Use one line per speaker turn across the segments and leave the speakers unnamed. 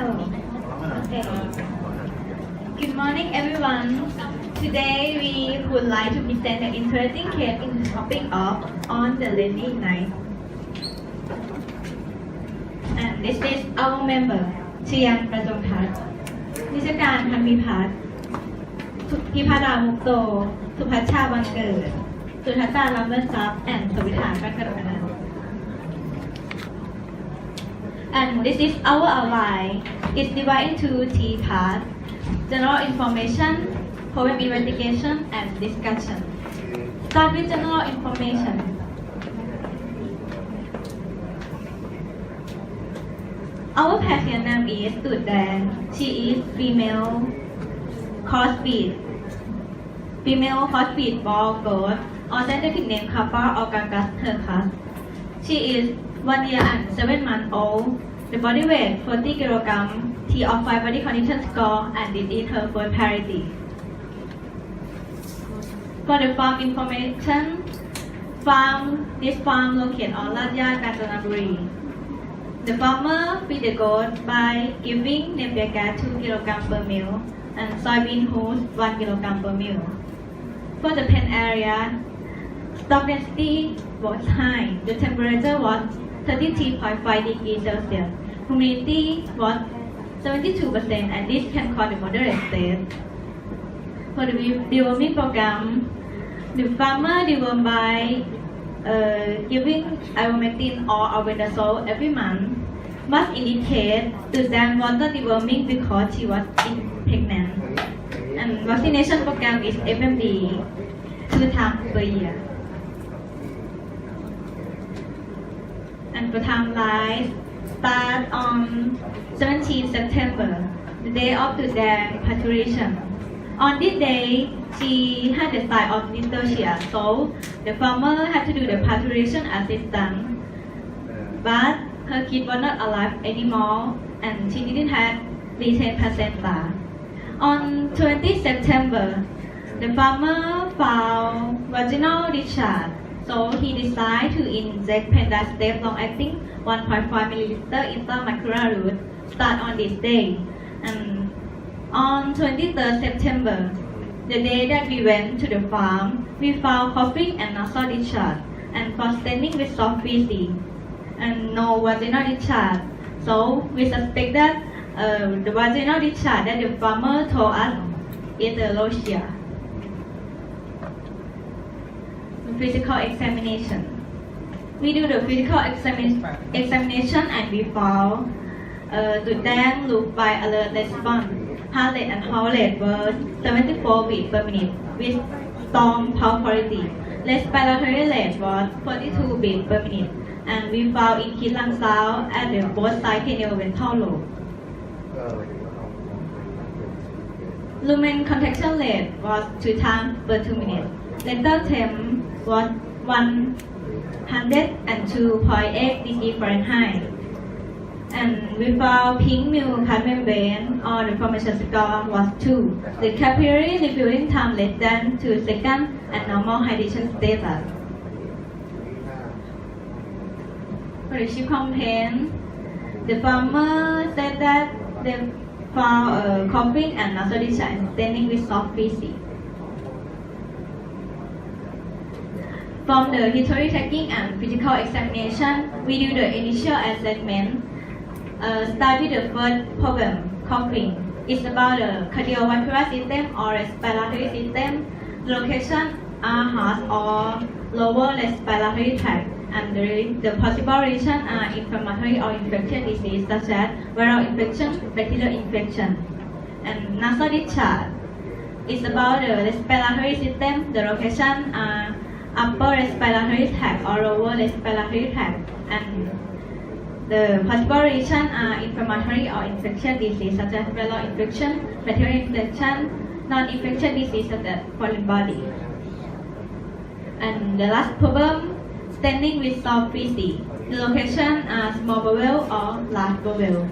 Okay. Good morning, everyone. Today we would like to present an interesting case in the topic of On the Rainy Night. And this is our member, เชียนประจงพัฒน์นิชการพันพิพัฒน์พิพาดามุกโต สุภัชชาบังเกิด สุทัศตาลัมเบอร์ซับแอนด์สวิธากักรนันท์ And this is our outline. It's divided into three parts: general information, problem investigation, and discussion. Start with general information. Our patient name is Tudan. She is female, crossbreed. Female crossbreed ball goat, or scientific name Kappa or Gagas hercus. She is 1 year and 7 months old. The body weight 40 kg. T of 5 body condition score, and this is her first parity. For the farm information, this farm located on Ladya, Kanchanaburi. The farmer feed the goat by giving napier grass 2 kg per meal and soybean husk 1 kg per meal. For the pen area, stock density was high. The temperature was 33.5 degrees Celsius. Humidity was 72%, and this can cause the moderate state. For the deworming program, the farmer deworm by giving ivermectin or albendazole every month. Must indicate to them water deworming because she was pregnant. And vaccination program is FMD 2 times per year. And for timeline, start on 17 September, the day of the dam parturition. On this day, she had the sign of dystocia, so the farmer had to do the parturition assistance. But her kid was not alive anymore, and she didn't have retained placenta. On 20 September, the farmer found vaginal discharge, so he decided to inject pendastep long-acting 1.5 ml intramuscular route start on this day. And on 23rd September, the day that we went to the farm, we found coughing and nasal discharge, and for standing with soft feces, and no vaginal discharge. So we suspect that the vaginal discharge that the farmer told us is the lochia. Physical examination. We do the physical examination and we found the dam look by alert response. Heart rate and pulse rate were 74 beats per minute with storm pulse quality. Respiratory rate was 42 beats per minute, and we found increased lung sound at the both side cranial ventral lobe. Lumen contraction rate was 2 times per 2 minutes. Rectal temp was 102.8 degrees Fahrenheit. And we found pink mucous membrane or the formation score was 2. The capillary refilling time less than 2 seconds and normal hydration status. For the chief complaint, the farmer said that they found coughing and nasal discharge and standing with soft feces. From the history taking and physical examination, we do the initial assessment. Start with the first problem, coughing. It's about the cardiovascular system or respiratory system. The location are heart or lower respiratory tract, and the possible reason are inflammatory or infectious disease such as viral infection, bacterial infection. And nasal discharge is about the respiratory system. The location are upper respiratory tract or lower respiratory tract, and the possible reason are inflammatory or infectious disease such as viral infection, bacterial infection, non-infectious disease such as foreign body. And the last problem, standing with soft feces. The location are small bowel or large bowel.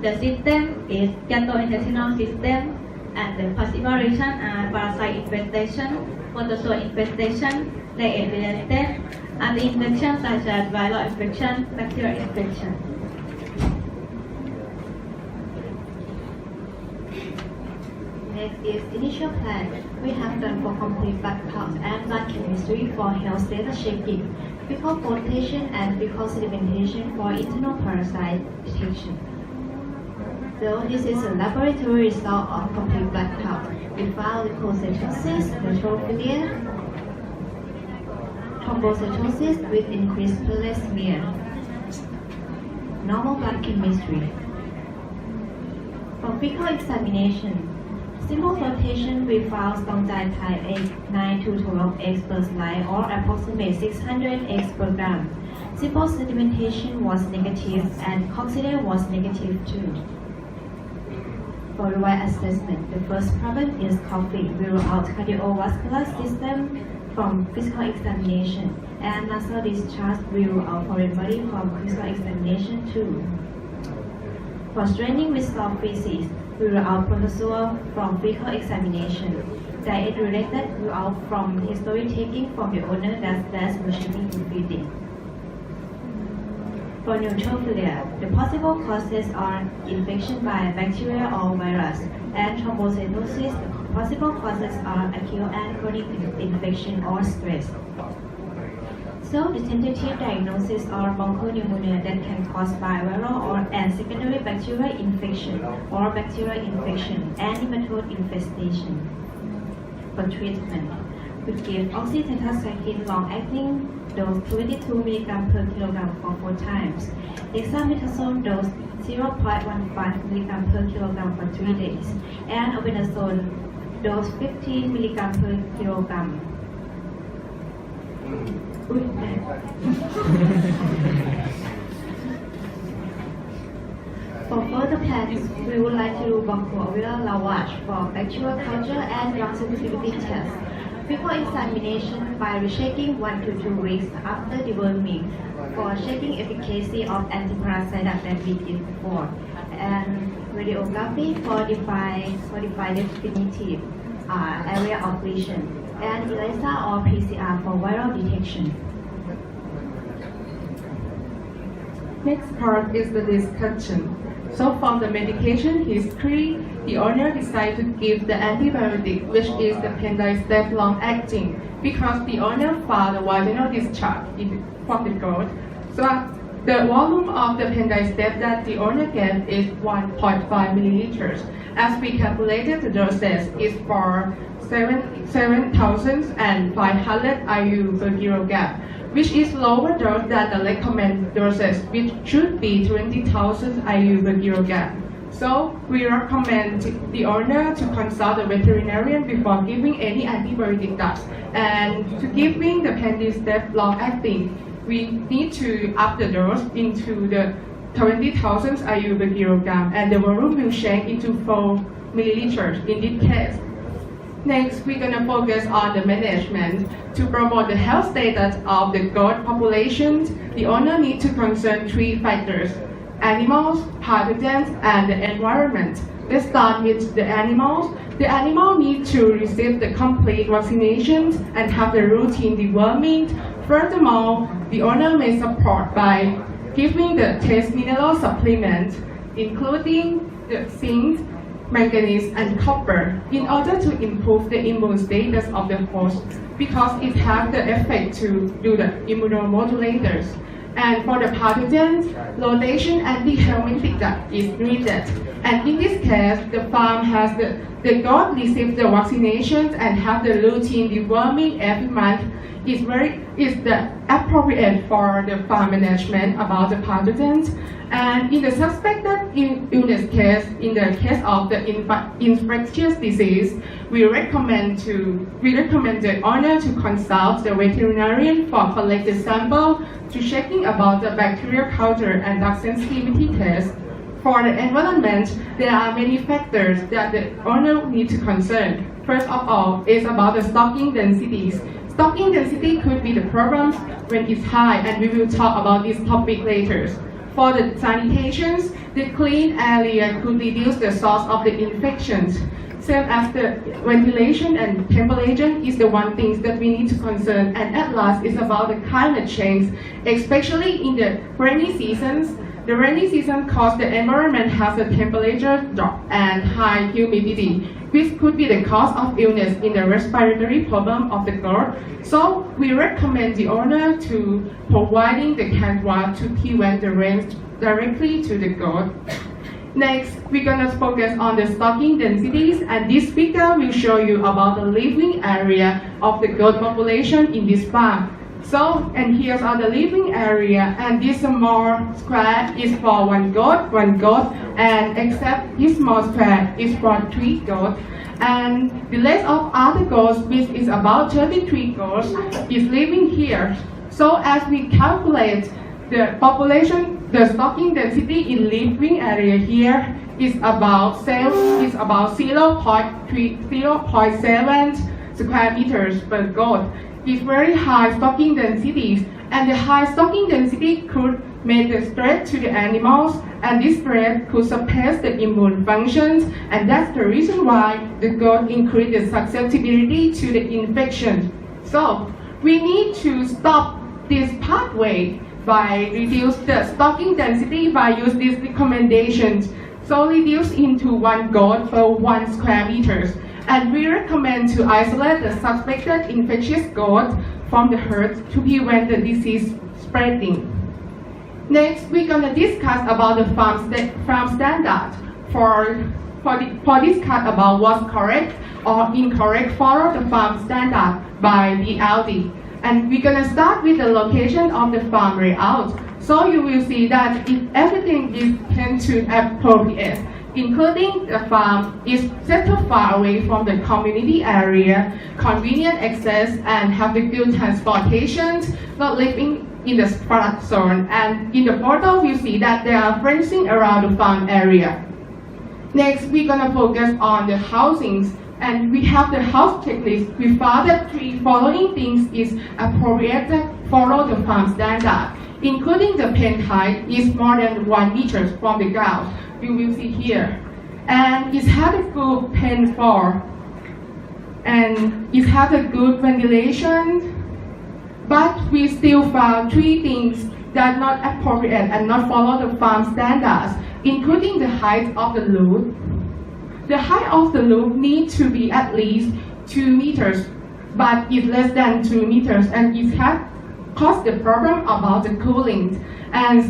The system is gastrointestinal system, and the possible reason are parasite infestation, protozoa infestation, diet-related, other infections such as viral infection, bacterial infection. Next is initial plan. We have done for complete blood count and blood chemistry for health data checking, fecal flotation and fecal sedimentation for internal parasite detection. So this is a laboratory result of complete blood count. We found leukocytosis, neutrophilia, thrombocytosis with increased platelet smear, normal blood chemistry. For fecal examination, simple flotation we found stomach type egg 9 to 12 eggs per slide or approximately 600 eggs per gram. Simple sedimentation was negative and coccidia was negative too. For rewired assessment, the first problem is coughing. We rule out cardiovascular system from physical examination and nasal discharge we rule out foreign body from physical examination too. For straining with soft feces, we rule out protozoa from fecal examination. Diet related rule out from history taking from the owner that's machine in feeding. For neutrophilia, the possible causes are infection by bacteria or virus, and thrombocytosis, the possible causes are acute and chronic infection or stress. So the tentative diagnosis are bronchopneumonia that can cause by viral or and secondary bacterial infection or bacterial infection and nematode infestation. For treatment, we give oxytetracycline long-acting dose 22 mg per kilogram for 4 times, dexamethasone dose 0.15 mg per kilogram for 3 days, and obendazole dose 15 mg per kilogram. For further plans, we would like to do bronchoalveolar lavage for bacterial culture and drug sensitivity tests. Fecal examination by rechecking 1 to 2 weeks after deworming for checking efficacy of antiparasite that we did before, and radiography for define definitive area of lesion, and ELISA or PCR for viral detection.
Next part is the discussion. So from the medication history, the owner decided to give the antibiotic, which is the pendistep long-acting, because the owner found a vaginal discharge from the goat. So the volume of the pendistep that the owner gave is 1.5 milliliters. As we calculated, the doses is for 7,500 IU per kilogram, which is lower dose than the recommended doses, which should be 20,000 IU per kilogram. So we recommend the owner to consult a veterinarian before giving any antibiotic dose. And to giving the pendistep long-acting, we need to up the dose into the 20,000 IU per kilogram, and the volume will change into 4 milliliters in this case. Next, we're going to focus on the management. To promote the health status of the goat population, the owner needs to concern 3 factors: animals, pathogens, and the environment. Let's start with the animals. The animal needs to receive the complete vaccinations and have the routine deworming. Furthermore, the owner may support by giving the trace mineral supplements, including the zinc, manganese, and copper, in order to improve the immune status of the host, because it has the effect to do the immunomodulators. And for the pathogens, rotation anti-helmintic is needed. And in this case, the farm has the goat receive the vaccinations and have the routine deworming every month is the appropriate for the farm management about the pathogens. And in the suspected illness case, in the case of the infectious disease, we recommend the owner to consult the veterinarian for collected sample to checking about the bacterial culture and drug sensitivity test. For the environment, there are many factors that the owner needs to concern. First of all, is about the stocking densities. Stocking density could be the problems when it's high, and we will talk about this topic later. For the sanitations, the clean area could reduce the source of the infections. Same as the ventilation and temperature is the one thing that we need to concern. And at last, it's about the climate change, especially in the rainy seasons. The rainy season causes the environment has a temperature drop and high humidity, which could be the cause of illness in the respiratory problem of the goat. So we recommend the owner to providing the canned water to prevent the rain directly to the goat. Next, we're gonna focus on the stocking densities, and this figure will show you about the living area of the goat population in this farm. So, and here's are the living area, and this small square is for one goat, and except this small square is for 3 goats. And the rest of other goats, which is about 33 goats, is living here. So as we calculate the population, the stocking density in living area here is about 0.7 square meters per goat. It's very high stocking densities, and the high stocking density could make the stress to the animals, and this stress could suppress the immune functions, and that's the reason why the goat increase the susceptibility to the infection. So we need to stop this pathway by reduce the stocking density by use these recommendations. So reduce into 1 goat per 1 square meters. And we recommend to isolate the suspected infectious goat from the herd to prevent the disease spreading. Next, we're gonna discuss about the farm standard. For discuss about what's correct or incorrect follow the farm standard by the LD. And we're gonna start with the location of the farm layout. So you will see that if everything is tend to appropriate, including the farm is settled far away from the community area, convenient access, and have the good transportation, not living in the product zone. And in the photo, you see that they are fencing around the farm area. Next, we're gonna focus on the housings. And we have the house checklist. We found that 3 following things is appropriate to follow the farm standard, including the pen height is more than 1 meter from the ground. You will see here. And it has a good pen floor. And it has a good ventilation. But we still found 3 things that are not appropriate and not follow the farm standards, including the height of the roof. The height of the roof needs to be at least 2 meters, but it's less than 2 meters, and it has caused the problem about the cooling and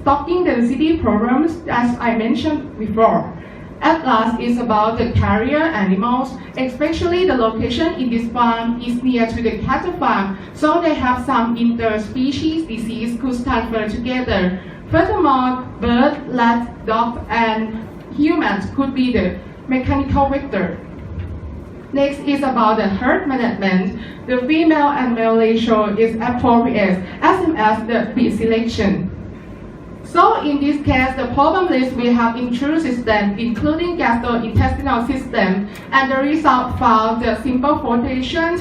stocking density problems, as I mentioned before. At last is about the carrier animals, especially the location in this farm is near to the cattle farm, so they have some interspecies disease could transfer together. Furthermore, birds, rats, dogs, and humans could be the mechanical vector. Next is about the herd management. The female and male ratio is appropriate as well as the feed selection. So in this case, the problem list we have intrusive system, including gastrointestinal system, and the result found the simple flotation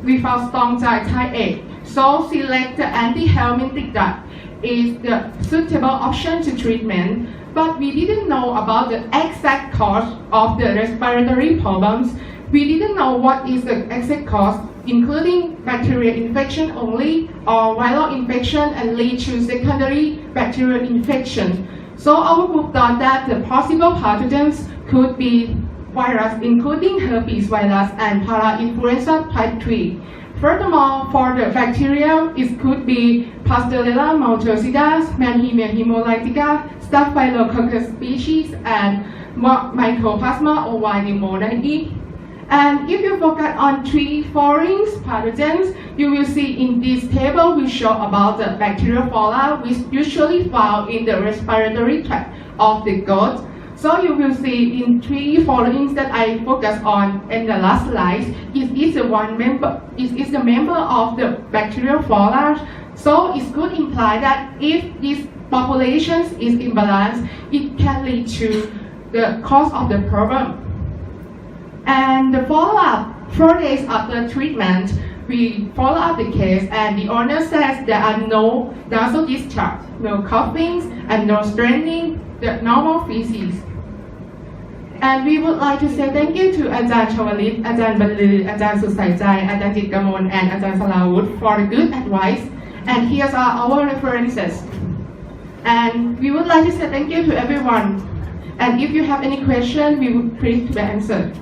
without strong type A. So select the antihelmintic drug is the suitable option to treatment. But we didn't know about the exact cause of the respiratory problems. We didn't know what is the exact cause, including bacterial infection only or viral infection and lead to secondary bacterial infection. So our group thought that the possible pathogens could be virus, including herpes virus and parainfluenza type 3. Furthermore, for the bacteria, it could be Pasteurella multocida, Mannheimia hemolytica, Staphylococcus species, and Mycoplasma ovi pneumoniae. And if you focus on 3 foreign pathogens, you will see in this table we show about the bacterial flora, which usually found in the respiratory tract of the goat. So you will see in 3 followings that I focus on in the last slide, it is the member of the bacterial flora. So it could imply that if this population is imbalanced, it can lead to the cause of the problem. And the follow-up, 4 days after treatment, we follow up the case, and the owner says there are no nasal discharge, no coughing, and no straining, the normal feces. And we would like to say thank you to Ajahn Chavalit, Ajahn Banlu, Ajahn Susaijai, Ajahn Jitkamon, and Ajahn Salawut for the good advice. And here are our references. And we would like to say thank you to everyone. And if you have any question, we would please to be answered.